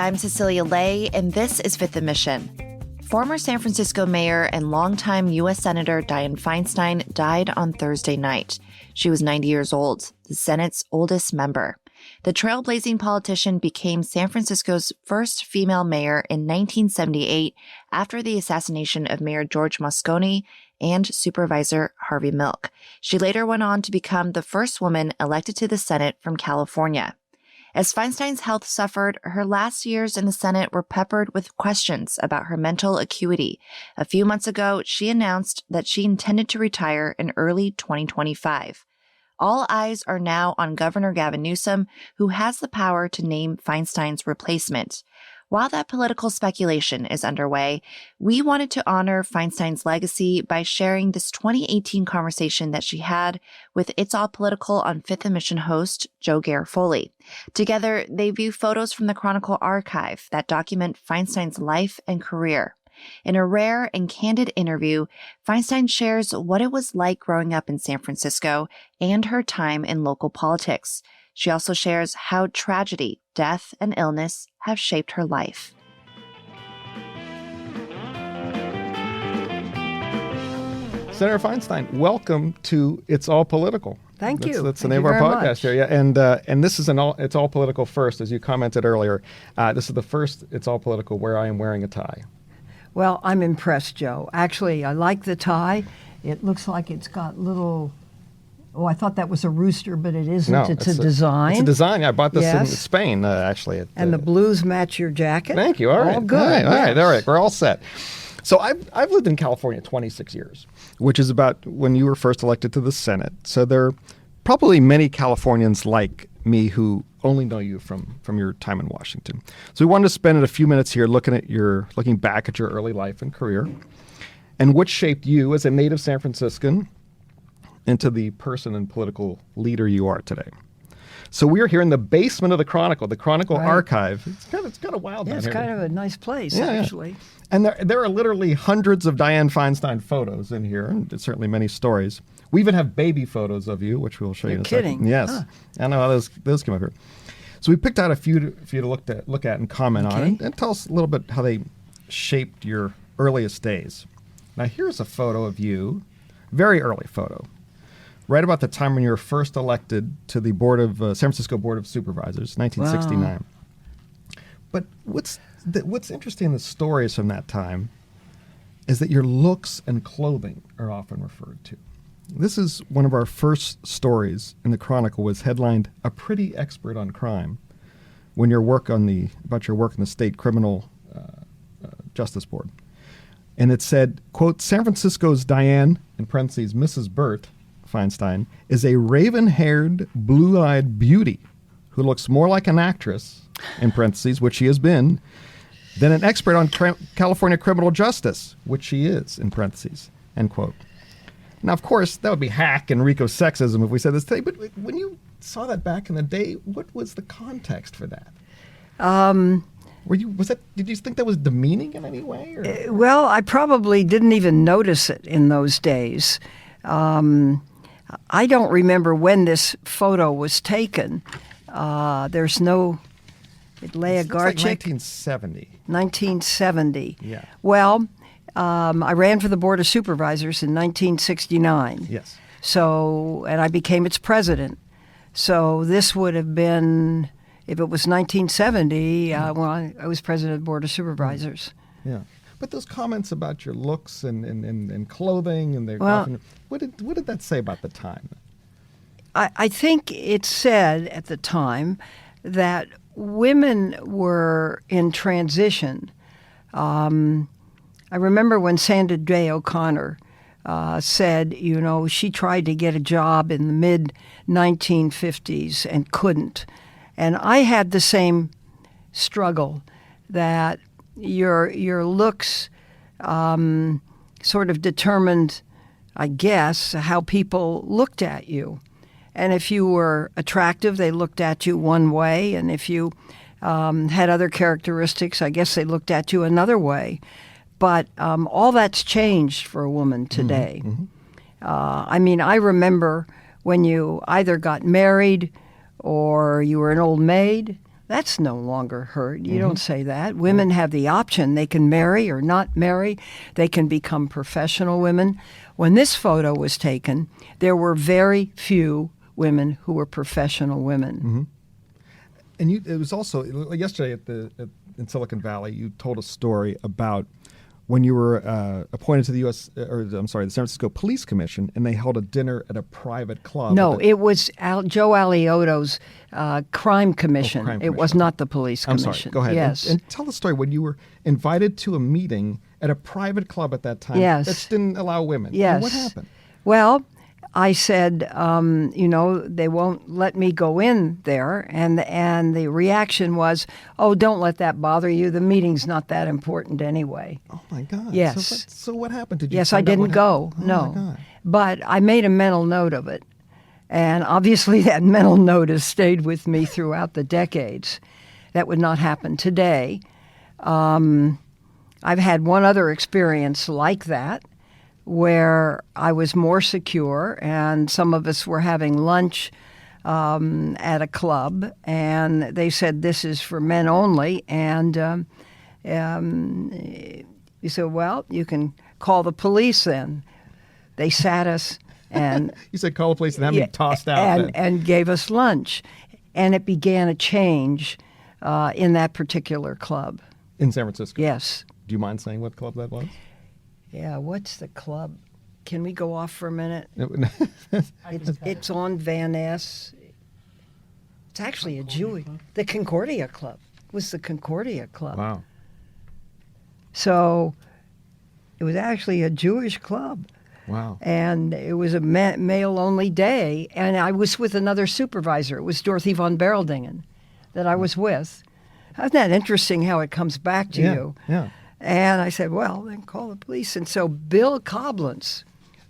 I'm Cecilia Lay, and this is Fifth and Mission. Former San Francisco mayor and longtime U.S. Senator Dianne Feinstein died on Thursday night. She was 90 years old, the Senate's oldest member. The trailblazing politician became San Francisco's first female mayor in 1978 after the assassination of Mayor George Moscone and Supervisor Harvey Milk. She later went on to become the first woman elected to the Senate from California. As Feinstein's health suffered, her last years in the Senate were peppered with questions about her mental acuity. A few months ago, she announced that she intended to retire in early 2025. All eyes are now on Governor Gavin Newsom, who has the power to name Feinstein's replacement. While that political speculation is underway, we wanted to honor Feinstein's legacy by sharing this 2018 conversation that she had with It's All Political on Fifth and Mission host Joe Garofoli. Together, they view photos from the Chronicle archive that document Feinstein's life and career. In a rare and candid interview, Feinstein shares what it was like growing up in San Francisco and her time in local politics. She also shares how tragedy, death, and illness have shaped her life. Senator Feinstein, welcome to It's All Political. Thank you. That's the name of our podcast here. Yeah, and this is It's All Political first, as you commented earlier. This is the first It's All Political where I am wearing a tie. Well, I'm impressed, Joe. Actually, I like the tie. It looks like it's got little... Oh, I thought that was a rooster, but it isn't. No, it's a design. It's a design. Yeah, I bought this in Yes. Spain, actually. And the blues match your jacket. Thank you. All right. All good. All right. We're all set. So I've lived in California 26 years, which is about when you were first elected to the Senate. So there are probably many Californians like me who only know you from your time in Washington. So we wanted to spend a few minutes here looking back at your early life and career and what shaped you as a native San Franciscan into the person and political leader you are today. So we are here in the basement of the Chronicle Right. archive. It's kind of wild down It's here. kind of a nice place, Yeah. actually. And there are literally hundreds of Dianne Feinstein photos in here, and certainly many stories. We even have baby photos of you, which we'll show you in a kidding. second. Yes. Huh. I know how those came up here. So we picked out a few for you to look at and comment on, Okay. and tell us a little bit how they shaped your earliest days. Now here's a photo of you, very early photo, right about the time when you were first elected to the San Francisco Board of Supervisors, 1969. Wow. But what's interesting in the stories from that time is that your looks and clothing are often referred to. This is one of our first stories in the Chronicle, was headlined "A Pretty Expert on Crime," when about your work in the state criminal justice board. And it said, quote, "San Francisco's Dianne, in parentheses, Mrs. Burt Feinstein, is a raven-haired, blue-eyed beauty who looks more like an actress, in parentheses, which she has been, than an expert on California criminal justice, which she is, in parentheses," end quote. Now, of course, that would be hack and reek of sexism if we said this today, but when you saw that back in the day, what was the context for that? Did you think that was demeaning in any way? Or? Well, I probably didn't even notice it in those days. I don't remember when this photo was taken. There's no... Leah Garchik. Like 1970. 1970. Yeah. Well, I ran for the Board of Supervisors in 1969. Yes. So, and I became its president. So this would have been, if it was 1970, I was president of the Board of Supervisors. Yeah. But those comments about your looks and clothing and what did that say about the time? I think it said at the time that women were in transition. I remember when Sandra Day O'Connor said, she tried to get a job in the mid-1950s and couldn't. And I had the same struggle, that your looks sort of determined, I guess, how people looked at you. And if you were attractive, they looked at you one way. And if you had other characteristics, I guess they looked at you another way. But all that's changed for a woman today. Mm-hmm. I remember when you either got married or you were an old maid, That's no longer heard. You don't say that. Women have the option. They can marry or not marry. They can become professional women. When this photo was taken, there were very few women who were professional women. And it was also yesterday in Silicon Valley. You told a story about when you were appointed to the the San Francisco Police Commission, and they held a dinner at a private club. No, it was Joe Aliotto's crime commission. Crime It was commission. not the police I'm commission. sorry. Go ahead. Yes. And tell the story when you were invited to a meeting at a private club at that time. Yes. That didn't allow women. Yes. And what happened? Well, I said, they won't let me go in there. And the reaction was, oh, don't let that bother you. The meeting's not that important anyway. Oh, my God. Yes. So what happened? Did you Yes, I find out didn't what go. happened? No. Oh, my God. But I made a mental note of it. And obviously that mental note has stayed with me throughout the decades. That would not happen today. I've had one other experience like that, where I was more secure, and some of us were having lunch at a club, and they said, this is for men only. And you said, well, you can call the police then. They sat us and You said call the police and have me tossed out. and gave us lunch. And it began a change in that particular club. In San Francisco? Yes. Do you mind saying what club that was? Yeah, what's the club? Can we go off for a minute? It's on Van Ness. It's actually a Jewish. The Concordia Club. It was the Concordia Club. Wow. So it was actually a Jewish club. Wow. And it was a male-only day. And I was with another supervisor. It was Dorothy von Berldingen that I was with. Isn't that interesting how it comes back to you? Yeah. And I said, well, then call the police. And so Bill Coblentz,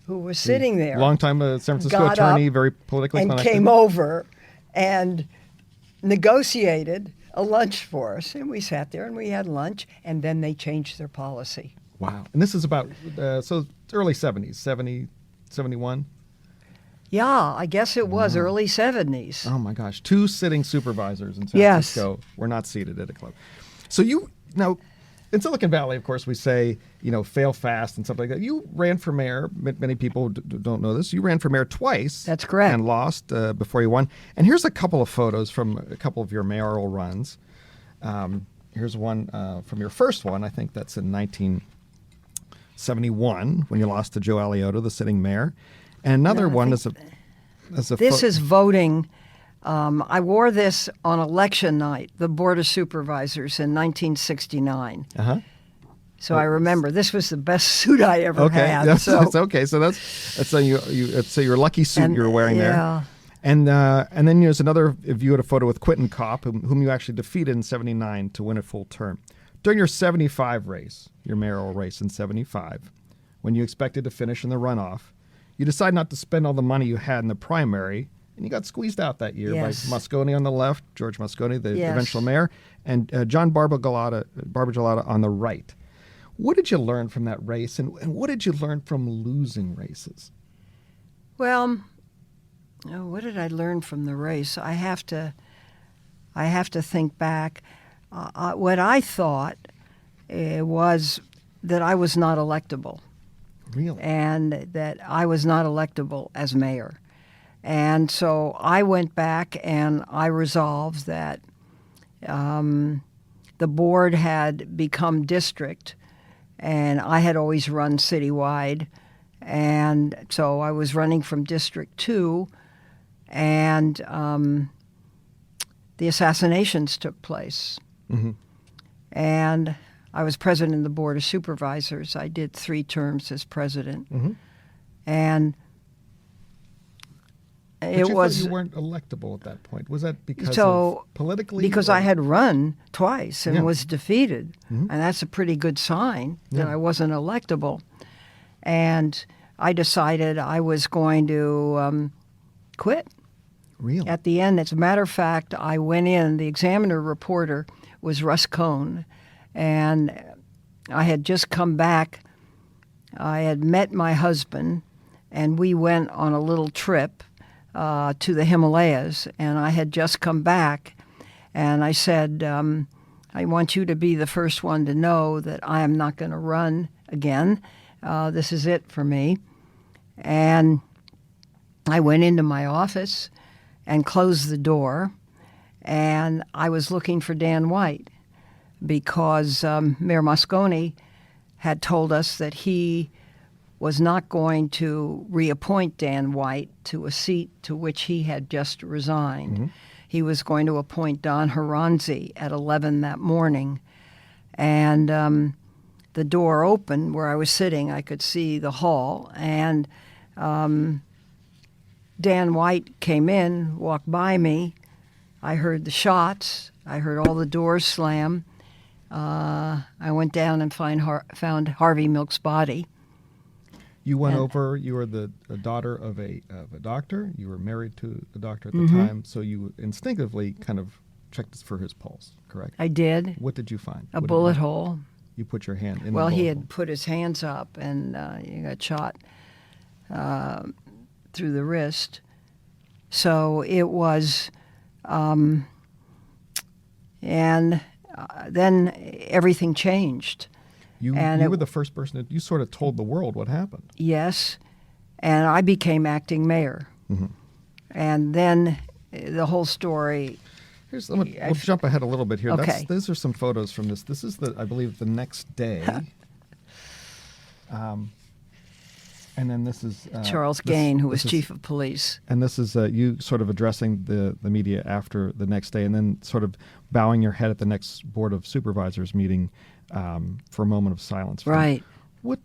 who was sitting there, Longtime San Francisco got attorney, up very politically and connected. came over and negotiated a lunch for us. And we sat there and we had lunch, and then they changed their policy. Wow. And this is about, so early 70s, 70, 71? Yeah, I guess it was early 70s. Oh, my gosh. 2 sitting supervisors in San Yes. Francisco were not seated at a club. So now, in Silicon Valley, of course, we say, fail fast and stuff like that. You ran for mayor. Many people don't know this. You ran for mayor twice. That's correct. And lost before you won. And here's a couple of photos from a couple of your mayoral runs. Here's one from your first one. I think that's in 1971 when you lost to Joe Aliotto, the sitting mayor. And another one is a This is voting. I wore this on election night, the Board of Supervisors in 1969. Uh-huh. So I remember this was the best suit I ever had. That's So okay. So that's your lucky suit you were wearing yeah. there. And then there's another view at a photo with Quentin Kopp, whom you actually defeated in 79 to win a full term. During your 75 race, your mayoral race in 75, when you expected to finish in the runoff, you decided not to spend all the money you had in the primary, and you got squeezed out that year by Moscone on the left, George Moscone, the eventual mayor, and John Barbagelata on the right. What did you learn from that race, and what did you learn from losing races? Well, what did I learn from the race? I have to think back. What I thought was that I was not electable. Really? And that I was not electable as mayor. And so I went back and I resolved that the board had become district, and I had always run citywide. And so I was running from District 2, and the assassinations took place. Mm-hmm. And I was president of the Board of Supervisors. I did 3 terms as president. Mm-hmm. And But it was... thought you weren't electable at that point. Was that because So, of politically? because or- I had run twice and was defeated. Mhm. And that's a pretty good sign that Yeah. I wasn't electable. And I decided I was going to quit. Really? At the end, as a matter of fact, I went in. The Examiner reporter was Russ Cohn, and I had just come back. I had met my husband, and we went on a little trip to the Himalayas, and I had just come back. And I said, I want you to be the first one to know that I am not going to run again. This is it for me. And I went into my office and closed the door, and I was looking for Dan White because Mayor Moscone had told us that he was not going to reappoint Dan White to a seat to which he had just resigned. Mm-hmm. He was going to appoint Don Horanzi at 11 that morning. And the door opened where I was sitting. I could see the hall. And Dan White came in, walked by me. I heard the shots. I heard all the doors slam. I went down and found Harvey Milk's body. You went over. You were the daughter of a doctor. You were married to a doctor at the time, so you instinctively kind of checked for his pulse. Correct? I did. What did you find? A bullet hole. You put your hand in. The Well, bullet he hole. had put his hands up, and he got shot through the wrist. So it was, and then everything changed. You were the first person that you sort of told the world what happened. Yes, and I became acting mayor. Mm-hmm. And then the whole story. We'll jump ahead a little bit here. Okay. These are some photos from this. This is, I believe, the next day. And then this is... Charles Gain, who was chief of police. And this is you sort of addressing the media after the next day and then sort of bowing your head at the next Board of Supervisors meeting for a moment of silence. Right. What,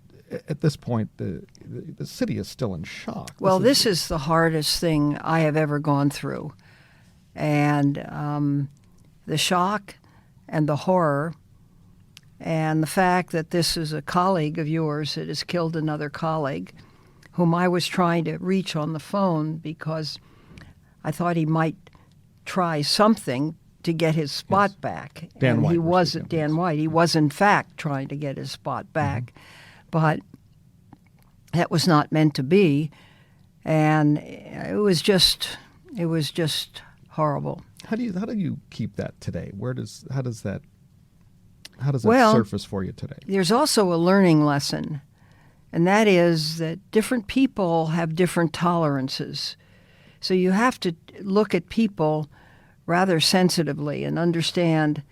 at this point, the city is still in shock. Well, this is the hardest thing I have ever gone through. And the shock and the horror and the fact that this is a colleague of yours that has killed another colleague whom I was trying to reach on the phone because I thought he might try something to get his spot back. Dan White. He wasn't Dan White. He was, in fact, trying to get his spot back. But that was not meant to be. And it was just horrible. How do you keep that today? How does that surface for you today? There's also a learning lesson, and that is that different people have different tolerances. So you have to look at people rather sensitively and understand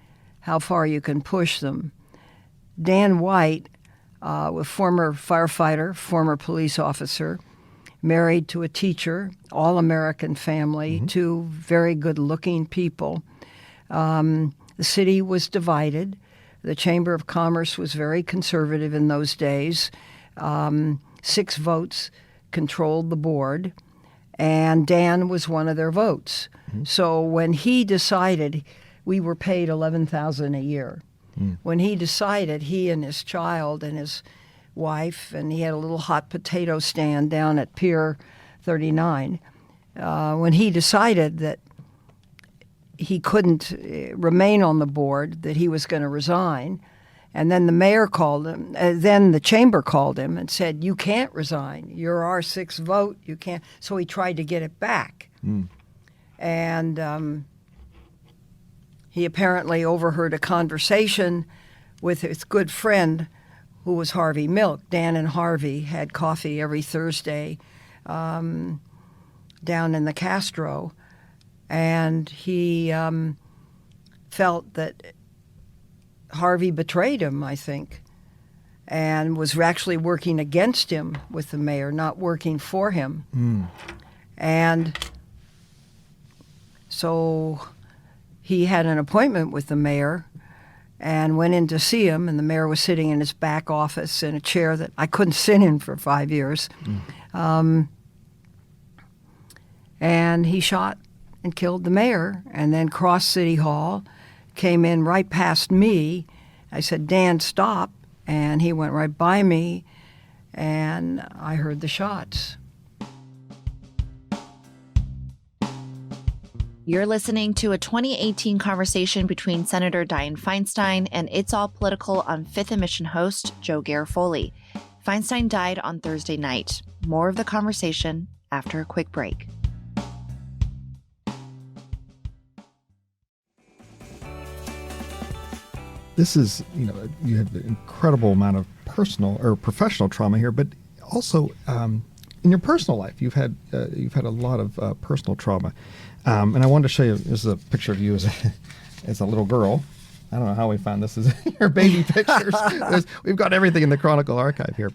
how far you can push them. Dan White, a former firefighter, former police officer, married to a teacher, all-American family, two very good-looking people. The city was divided. The Chamber of Commerce was very conservative in those days. 6 votes controlled the board, and Dan was one of their votes. So when he decided, we were paid $11,000 a year. When he decided, he and his child and his wife, and he had a little hot potato stand down at Pier 39, when he decided that he couldn't remain on the board, that he was going to resign. And then the mayor called him, then the chamber called him and said, you can't resign. You're our 6th vote. You can't. So he tried to get it back. And he apparently overheard a conversation with his good friend who was Harvey Milk. Dan and Harvey had coffee every Thursday down in the Castro. And he felt that Harvey betrayed him, I think, and was actually working against him with the mayor, not working for him. And so he had an appointment with the mayor and went in to see him, and the mayor was sitting in his back office in a chair that I couldn't sit in for 5 years. And he shot and killed the mayor, and then crossed City Hall, came in right past me. I said, Dan, stop. And he went right by me, and I heard the shots. You're listening to a 2018 conversation between Senator Dianne Feinstein and It's All Political on Fifth and Mission host Joe Garofoli. Feinstein died on Thursday night. More of the conversation after a quick break. this is, you have an incredible amount of personal or professional trauma here, but also in your personal life, you've had a lot of personal trauma. And I wanted to show you, this is a picture of you as a little girl. I don't know how we found this as your baby pictures. We've got everything in the Chronicle archive here.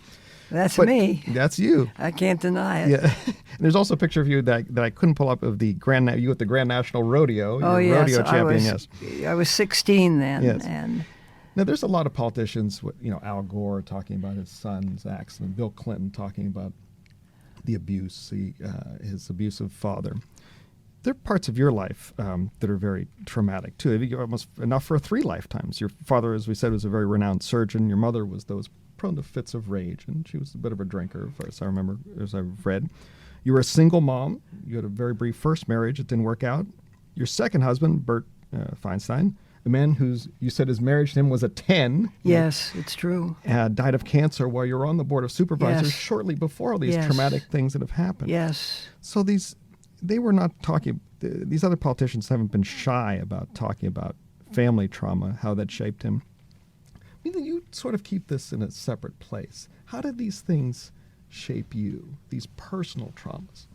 That's me. That's you. I can't deny it. Yeah. There's also a picture of you that I couldn't pull up of you at the Grand National Rodeo. Oh, yes. Rodeo champion, yes. I was 16 then. Yes. And now, there's a lot of politicians, Al Gore talking about his son's accident, Bill Clinton talking about the abuse, his abusive father. There are parts of your life that are very traumatic, too. You're almost enough for 3 lifetimes. Your father, as we said, was a very renowned surgeon. Your mother was prone to fits of rage, and she was a bit of a drinker, as I remember, as I've read. You were a single mom. You had a very brief first marriage. It didn't work out. Your second husband, Bert Feinstein, a man you said his marriage to him was a 10. Yes, it's true. Died of cancer while you were on the board of supervisors shortly before all these traumatic things that have happened. Yes. So they were not talking, these other politicians haven't been shy about talking about family trauma, how that shaped him. I mean, you sort of keep this in a separate place. How did these things shape you, these personal traumas?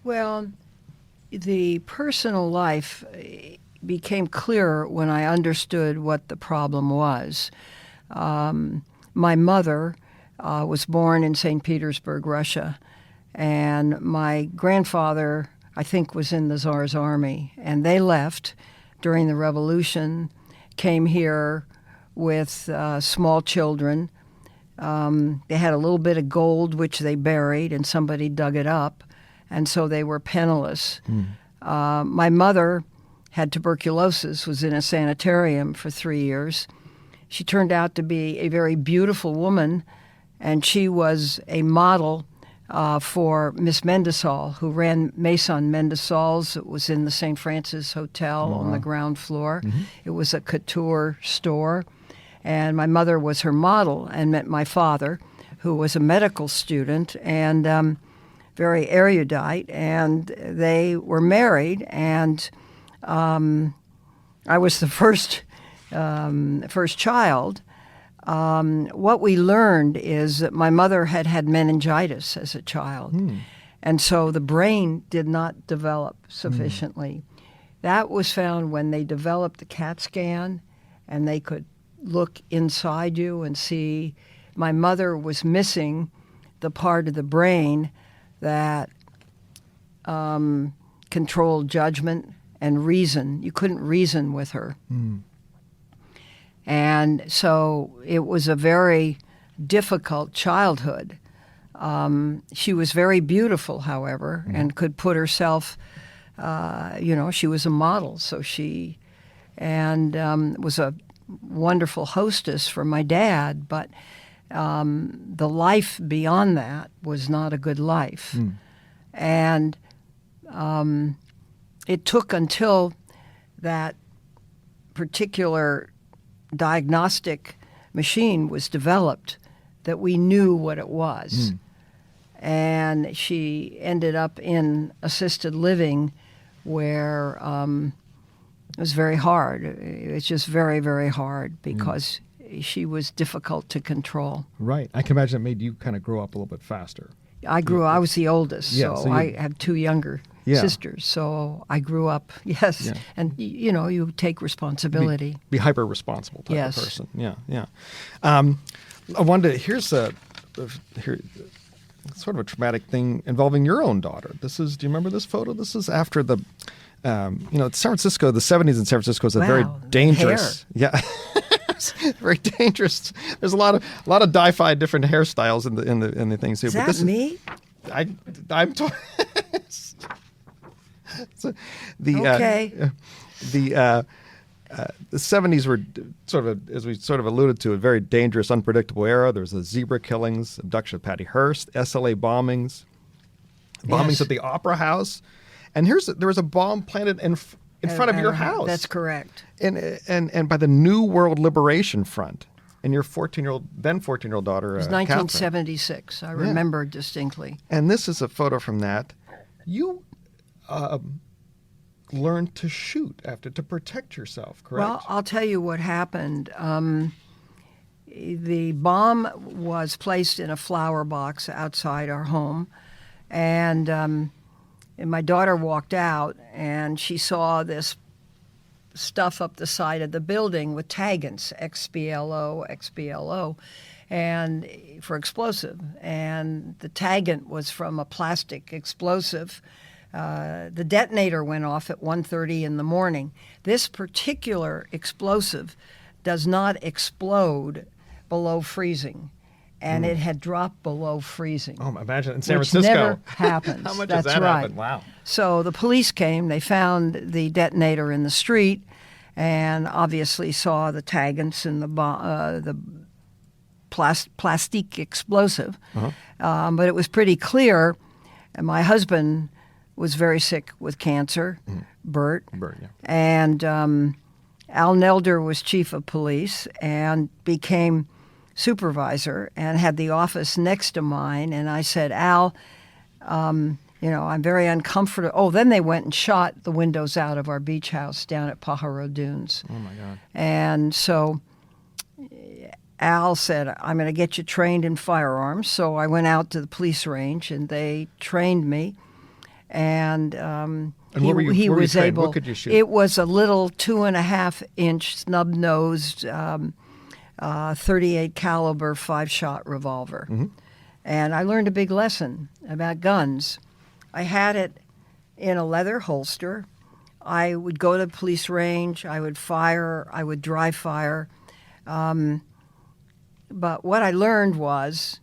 Well, the personal life became clearer when I understood what the problem was. My mother was born in St. Petersburg, Russia, and my grandfather, I think, was in the Tsar's army, and they left during the revolution, came here with small children. They had a little bit of gold, which they buried, and somebody dug it up, and so they were penniless. My mother had tuberculosis, was in a sanitarium for 3 years. She turned out to be a very beautiful woman, and she was a model for Miss Mendesal, who ran Maison Mendesal's. It was in the St. Francis Hotel on the ground floor. Mm-hmm. It was a couture store. And my mother was her model and met my father, who was a medical student and very erudite. And they were married, and I was the first child. What we learned is that my mother had meningitis as a child, and so the brain did not develop sufficiently. That was found when they developed the CAT scan, and they could look inside you and see my mother was missing the part of the brain that controlled judgment and reason. You couldn't reason with her. And so it was a very difficult childhood. She was very beautiful, however, and could put herself, she was a model. So she was a wonderful hostess for my dad, but the life beyond that was not a good life. And it took until that particular diagnostic machine was developed that we knew what it was. And she ended up in assisted living where it was very hard. It's just very, very hard because she was difficult to control. Right. I can imagine it made you kind of grow up a little bit faster. I was the oldest, so I have 2 younger sisters. So I grew up, and you take responsibility. Be hyper responsible type of person. Yeah. I wanted to. Here's sort of a traumatic thing involving your own daughter. Do you remember this photo? This is after the, San Francisco. The 70s in San Francisco is a very dangerous. Hair. Very dangerous. There's a lot of dye-fied different hairstyles in the things too. Is that me? I'm talking. So the 70s were sort of, as we sort of alluded to, a very dangerous, unpredictable era. There was the zebra killings, abduction of Patty Hearst, SLA bombings at the Opera House, and there was a bomb planted in front of your house. That's correct. And by the New World Liberation Front, and your 14-year-old daughter. It was 1976. I remember distinctly. And this is a photo from that. You learned to shoot to protect yourself, correct? Well, I'll tell you what happened. The bomb was placed in a flower box outside our home, and my daughter walked out, and she saw this stuff up the side of the building with taggants, XBLO, XBLO, and for explosive. And the taggant was from a plastic explosive. The detonator went off at 1:30 in the morning. This particular explosive does not explode below freezing, and it had dropped below freezing. Oh, imagine in San which Francisco. never happens. How much That's does that right. happen? Wow. So the police came. They found the detonator in the street, and obviously saw the taggants and the plastic explosive. But it was pretty clear. And my husband was very sick with cancer, Bert. Bert, yeah. And Al Nelder was chief of police and became supervisor and had the office next to mine. And I said, Al, I'm very uncomfortable. Oh, then they went and shot the windows out of our beach house down at Pajaro Dunes. Oh, my God. And so Al said, I'm going to get you trained in firearms. So I went out to the police range, and they trained me. And what were you was trained? able. What could you shoot? It was a little 2.5-inch snub-nosed 38 caliber 5-shot revolver. And I learned a big lesson about guns. I had it in a leather holster. I would go to the police range. I would fire. I would dry fire. But what I learned was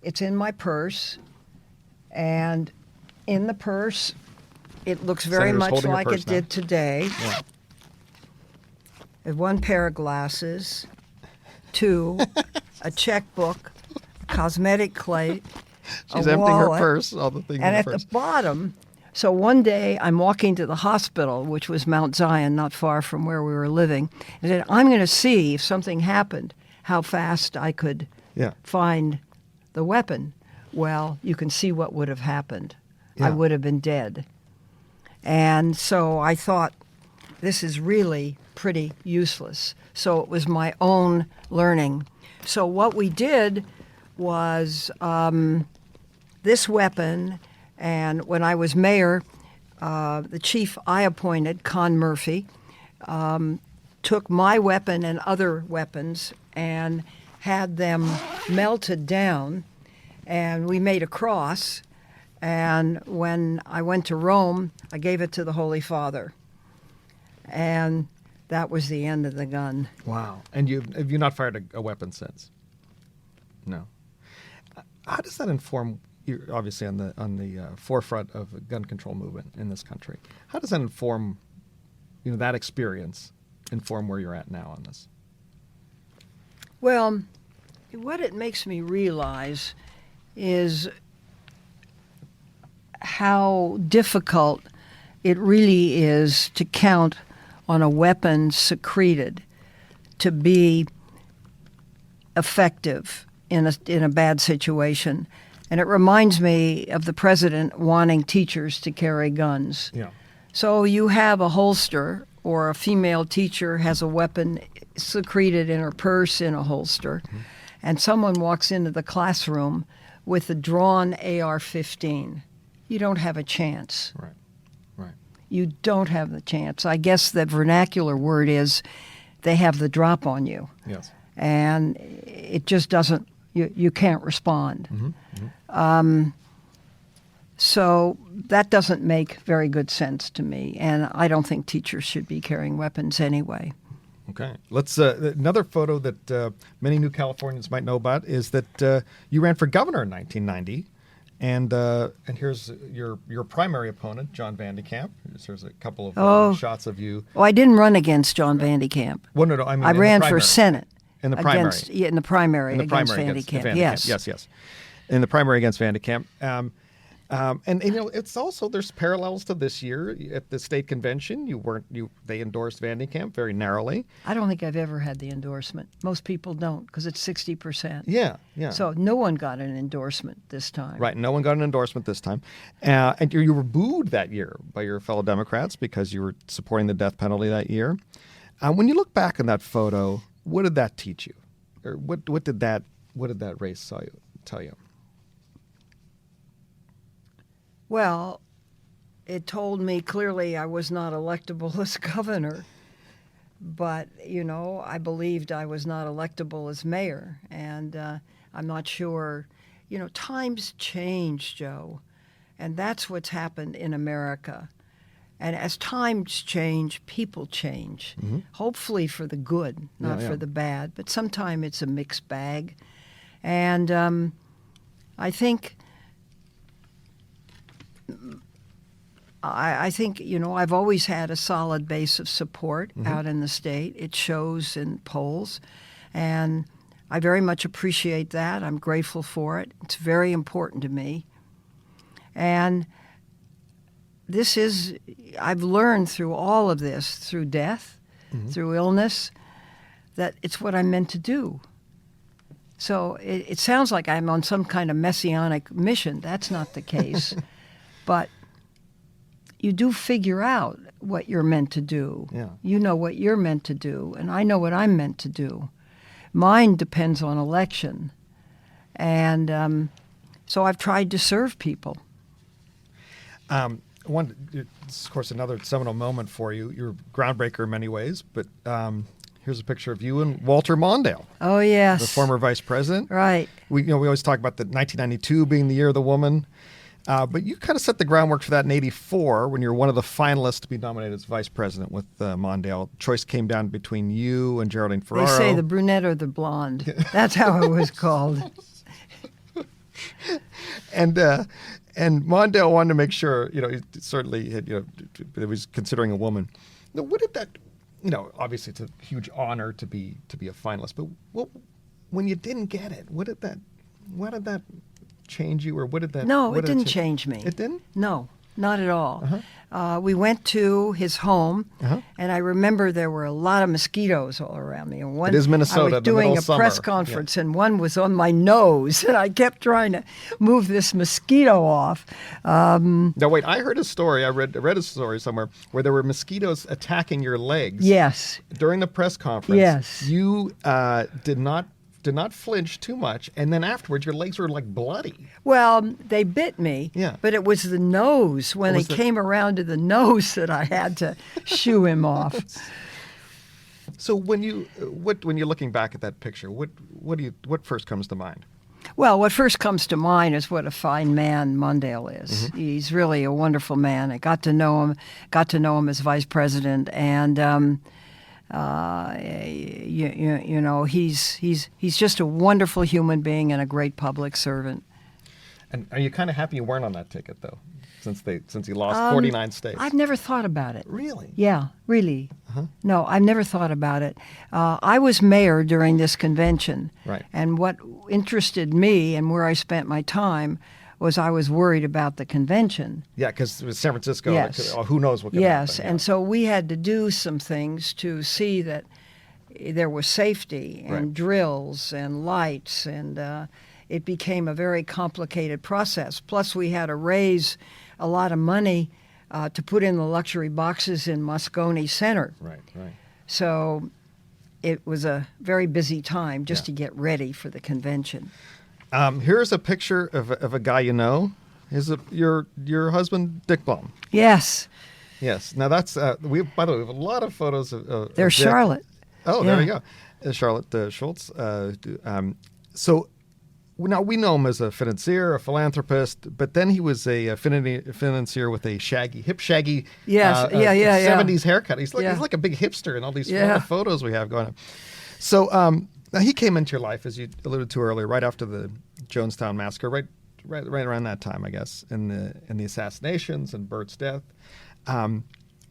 it's in my purse. And in the purse, it looks very Senator's much holding her like purse it now. did today. Yeah. I had one pair of glasses, 2, a checkbook, cosmetic plate, She's a emptying her wallet, purse, all the things in and the at purse. the bottom. So one day I'm walking to the hospital, which was Mount Zion, not far from where we were living, and said, I'm going to see if something happened, how fast I could Yeah. find the weapon. Well, you can see what would have happened. Yeah. I would have been dead. And so I thought, this is really pretty useless. So it was my own learning. So what we did was this weapon, and when I was mayor, the chief I appointed, Con Murphy, took my weapon and other weapons and had them melted down, and we made a cross. And when I went to Rome, I gave it to the Holy Father. And that was the end of the gun. Wow. And have you not fired a weapon since? No. How does that inform? You're obviously on the forefront of the gun control movement in this country. How does that inform, that experience, inform where you're at now on this? Well, what it makes me realize is how difficult it really is to count on a weapon secreted to be effective in a bad situation. And it reminds me of the president wanting teachers to carry guns. Yeah. So you have a holster, or a female teacher has a weapon secreted in her purse in a holster, and someone walks into the classroom with a drawn AR-15. You don't have a chance. Right. Right. You don't have the chance. I guess the vernacular word is they have the drop on you. Yes. And it just doesn't, you can't respond. So that doesn't make very good sense to me. And I don't think teachers should be carrying weapons anyway. Okay. Let's another photo that many new Californians might know about is that you ran for governor in 1990. And here's your primary opponent, John Vandekamp. There's a couple of shots of you. Oh, I didn't run against John Vandekamp. Well, no, I mean, I ran for Senate. In the primary. In the primary against against Vandekamp. Vandekamp. Yes. Yes. In the primary against Vandekamp. And it's also, there's parallels to this year at the state convention. They endorsed Van de Kamp very narrowly. I don't think I've ever had the endorsement. Most people don't, because it's 60%. Yeah. So no one got an endorsement this time. Right. No one got an endorsement this time. And you were booed that year by your fellow Democrats because you were supporting the death penalty that year. When you look back on that photo, what did that teach you? Or what did that race tell you? Well, it told me clearly I was not electable as governor, but, I believed I was not electable as mayor. And I'm not sure, times change, Joe, and that's what's happened in America. And as times change, people change, hopefully for the good, not for the bad, but sometimes it's a mixed bag. And I think... I've always had a solid base of support out in the state. It shows in polls, and I very much appreciate that. I'm grateful for it. It's very important to me. And I've learned through all of this, through death, through illness, that it's what I'm meant to do. So it sounds like I'm on some kind of messianic mission. That's not the case. But you do figure out what you're meant to do. Yeah. You know what you're meant to do, and I know what I'm meant to do. Mine depends on election. And so I've tried to serve people. It's, of course, another seminal moment for you. You're a groundbreaker in many ways, but here's a picture of you and Walter Mondale. Oh, yes. The former vice president. Right. We always talk about the 1992 being the year of the woman. But you kind of set the groundwork for that in '84 when you were one of the finalists to be nominated as vice president with Mondale. Choice came down between you and Geraldine Ferraro. They say the brunette or the blonde. That's how it was called. And Mondale wanted to make sure, he certainly had, he was considering a woman. Now, what did that, obviously it's a huge honor to be a finalist, but when you didn't get it, what did that change you, or what did that? No, it didn't change me. It didn't? No, not at all. We went to his home, and I remember there were a lot of mosquitoes all around me. And it is Minnesota. I was doing a press conference, and one was on my nose, and I kept trying to move this mosquito off. Now, wait, I heard a story. I read a story somewhere where there were mosquitoes attacking your legs. Yes. During the press conference. Yes. You did not flinch too much, and then afterwards your legs were like bloody. Well, they bit me, Yeah. but it was the nose. When it came around to the nose that I had to shoo him off. So when you're looking back at that picture, what first comes to mind? Well, what first comes to mind is what a fine man Mondale is. He's really a wonderful man. I got to know him as vice president, and he's just a wonderful human being and a great public servant. And are you kind of happy you weren't on that ticket, though, since he lost 49 states? I've never thought about it. Really? Yeah, really. No, I've never thought about it. I was mayor during this convention. Right. And what interested me and where I spent my time was I was worried about the convention. Yeah, because it was San Francisco. Yes. Who knows what could Yes, happen. and so we had to do some things to see that there was safety and Right. drills and lights, and it became a very complicated process. Plus, we had to raise a lot of money to put in the luxury boxes in Moscone Center. Right. So it was a very busy time just to get ready for the convention. Here's a picture of a guy you know. Your husband, Dick Blum. Yes. Yes. Now that's by the way, we have a lot of photos of There's Dick. Charlotte. Oh, there you go, Charlotte Schultz. So now we know him as a financier, a philanthropist, but then he was a financier with a shaggy 70s haircut. He's like a big hipster in all these photos we have going on. So now he came into your life, as you alluded to earlier, right after the Jonestown massacre, right around that time, I guess, in the assassinations and Bert's death. And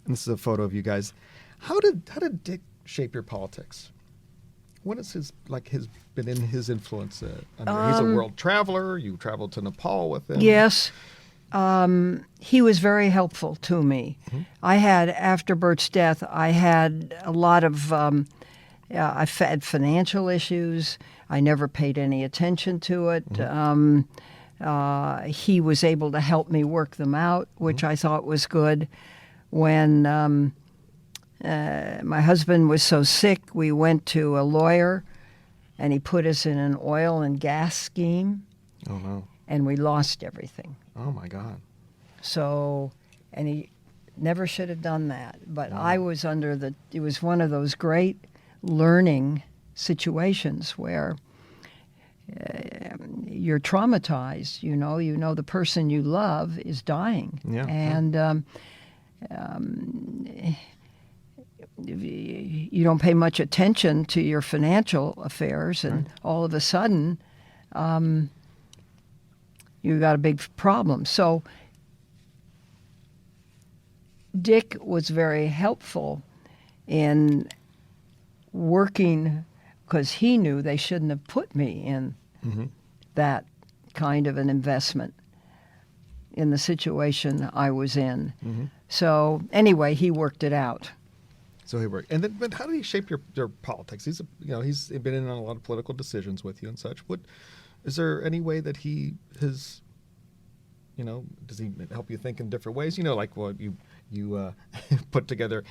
this is a photo of you guys. How did Dick shape your politics? What is his influence? He's a world traveler. You traveled to Nepal with him. Yes. He was very helpful to me. I had, after Bert's death, I had a lot of, I had financial issues. I never paid any attention to it. He was able to help me work them out, which I thought was good. When my husband was so sick, we went to a lawyer, and he put us in an oil and gas scheme. Oh, no. And we lost everything. Oh, my God. So, and he never should have done that. But I was it was one of those great learning situations where you're traumatized, you know the person you love is dying. Yeah. And you don't pay much attention to your financial affairs, and all of a sudden, you got a big problem. So Dick was very helpful in working, because he knew they shouldn't have put me in that kind of an investment in the situation I was in. So anyway, he worked it out. So he worked. And then, but how did he shape your politics? He's been in on a lot of political decisions with you and such. Is there any way that he has, does he help you think in different ways? Like what you put together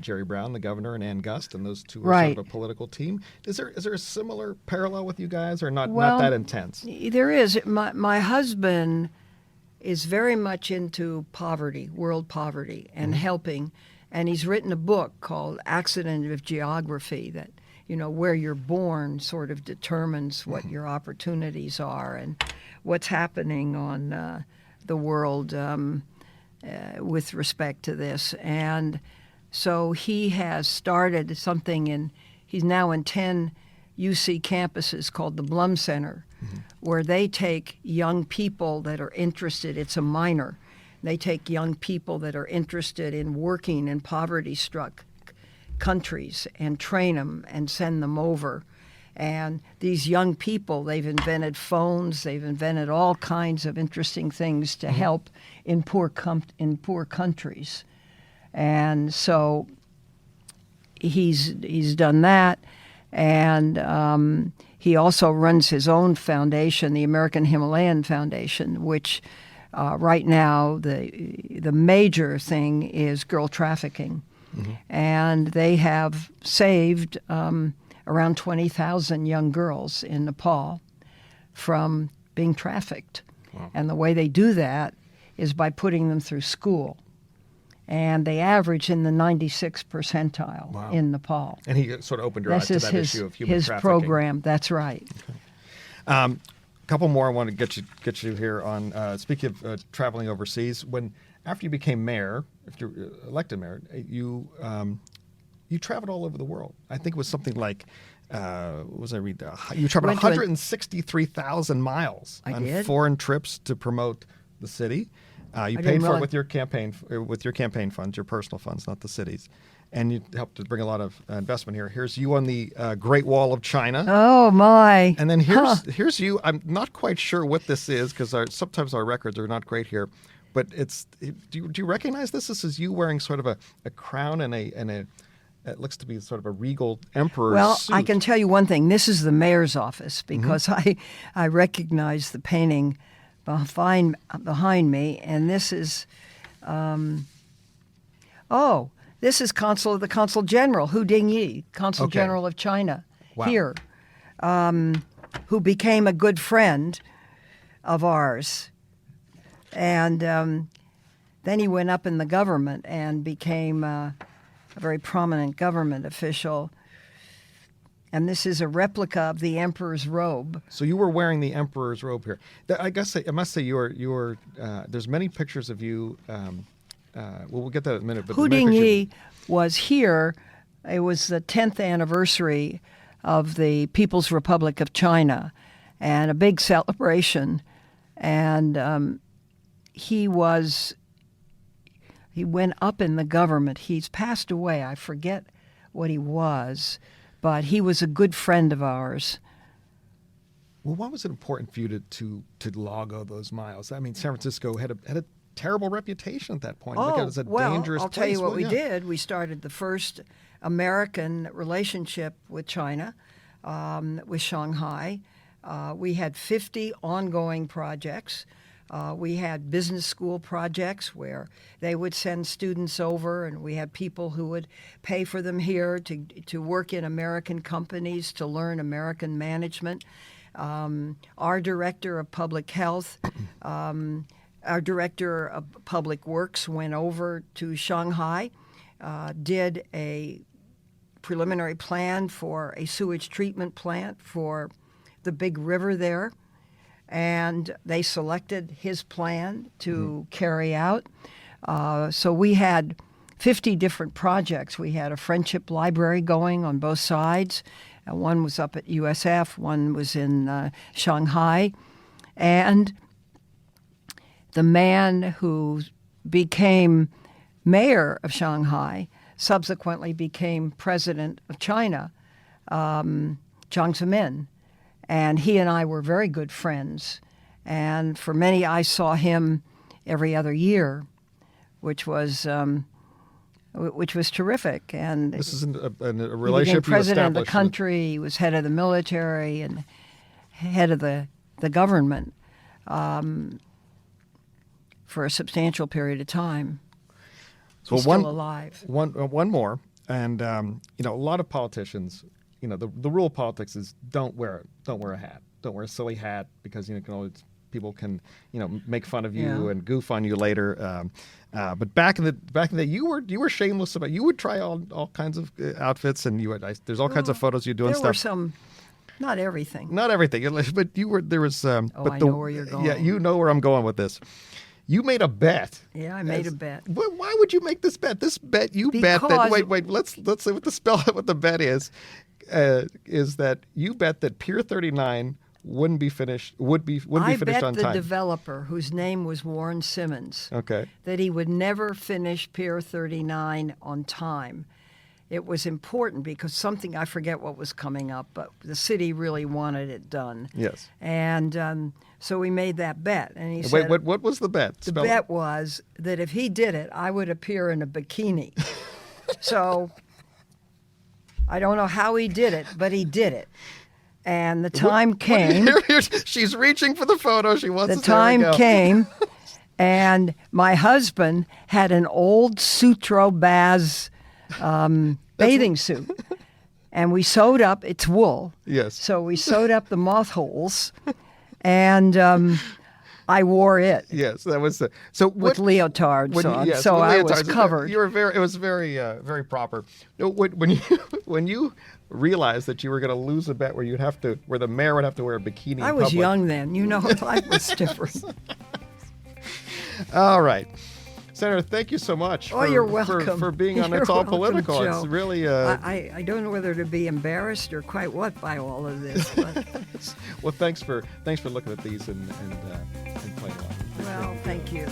Jerry Brown, the governor, and Ann Gust, and those two were sort of a political team. Is there a similar parallel with you guys, or not that intense? There is. My husband is very much into poverty, world poverty, and helping. And he's written a book called Accident of Geography that, where you're born sort of determines what your opportunities are and what's happening on the world with respect to this. And so he has started something he's now in 10 UC campuses called the Blum Center, where they take young people that are interested. It's a minor. They take young people that are interested in working in poverty-struck countries and train them and send them over. And these young people, they've invented phones, they've invented all kinds of interesting things to help in poor countries. And so he's done that. And he also runs his own foundation, the American Himalayan Foundation, which right now the major thing is girl trafficking. And they have saved around 20,000 young girls in Nepal from being trafficked. Wow. And the way they do that is by putting them through school. And they average in the 96th percentile in Nepal. And he sort of opened your eyes to that issue of human trafficking. His program, that's right. Okay. A couple more I want to get you here on. Speaking of traveling overseas, after you became mayor, after you were elected mayor, you traveled all over the world. I think it was something like, what was I read? You traveled 163,000 miles on foreign trips to promote the city. You paid for it with your campaign funds, your personal funds, not the city's. And you helped to bring a lot of investment here. Here's you on the Great Wall of China. Oh, my. And then here's you. I'm not quite sure what this is because sometimes our records are not great here. But do you recognize this? This is you wearing sort of a crown and a it looks to be sort of a regal emperor's suit. I can tell you one thing. This is the mayor's office because I recognize the painting behind me. And this is, this is the Consul General, Hu Dingyi, Consul General of China here, who became a good friend of ours. And then he went up in the government and became a very prominent government official. And this is a replica of the emperor's robe. So you were wearing the emperor's robe here. I guess I must say you were there's many pictures of you. We'll get that in a minute. But Hu Dingyi was here. It was the 10th anniversary of the People's Republic of China and a big celebration. And he went up in the government. He's passed away. I forget what he was, but he was a good friend of ours. Well, why was it important for you to log all those miles? I mean, San Francisco had a terrible reputation at that point. Like it was a dangerous I'll place. tell you what we yeah. did. We started the first American relationship with China, with Shanghai. We had 50 ongoing projects. We had business school projects where they would send students over, and we had people who would pay for them here to work in American companies, to learn American management. Our director of public health, our director of public works went over to Shanghai, did a preliminary plan for a sewage treatment plant for the big river there, and they selected his plan to carry out. So we had 50 different projects. We had a friendship library going on both sides. One was up at USF, one was in Shanghai. And the man who became mayor of Shanghai subsequently became president of China, Jiang Zemin. And he and I were very good friends. And for many, I saw him every other year, which was terrific. And this is a relationship he became president of the you country. He was head of the military and head of the government for a substantial period of time. So He's still alive. One more, and a lot of politicians, the rule of politics is don't wear a hat, don't wear a silly hat, because people can make fun of you and goof on you later. But back in the day, you were shameless about. You would try all kinds of outfits, and there's all kinds of photos you doing there stuff. There were some. Not everything. Not everything, but there was. But I know where you're going. Yeah, you know where I'm going with this. You made a bet. Yeah, I made a bet. Why would you make this bet? This bet bet that. Wait. Let's say what the bet is that you bet that Pier 39 wouldn't be finished. Wouldn't be finished on time. I bet the developer, whose name was Warren Simmons, that he would never finish Pier 39 on time. It was important because I forget what was coming up, but the city really wanted it done. Yes. And so we made that bet. And he said, what was the bet? The bet was that if he did it, I would appear in a bikini. So I don't know how he did it, but he did it. And the time came. She's reaching for the photo. She wants the time came, and my husband had an old Sutro Baz bathing suit, and we sewed up. It's wool. Yes. So we sewed up the moth holes, and I wore it. Yes, that was with leotards on. Yes, so I was covered. It was very proper. When you realized that you were going to lose a bet where the mayor would have to wear a bikini. I was young then. Life was different. All right. Senator, thank you so much you're welcome. for being on It's All Political. Joe. It's really... I don't know whether to be embarrassed or quite what by all of this. But... Well, thanks for looking at these and playing along. Well, thank you.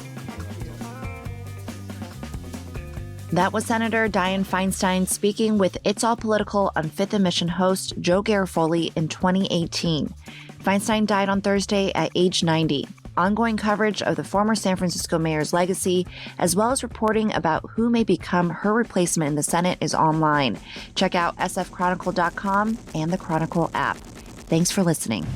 That was Senator Dianne Feinstein speaking with It's All Political on Fifth and Mission host Joe Garofoli in 2018. Feinstein died on Thursday at age 90. Ongoing coverage of the former San Francisco mayor's legacy, as well as reporting about who may become her replacement in the Senate, is online. Check out sfchronicle.com and the Chronicle app. Thanks for listening.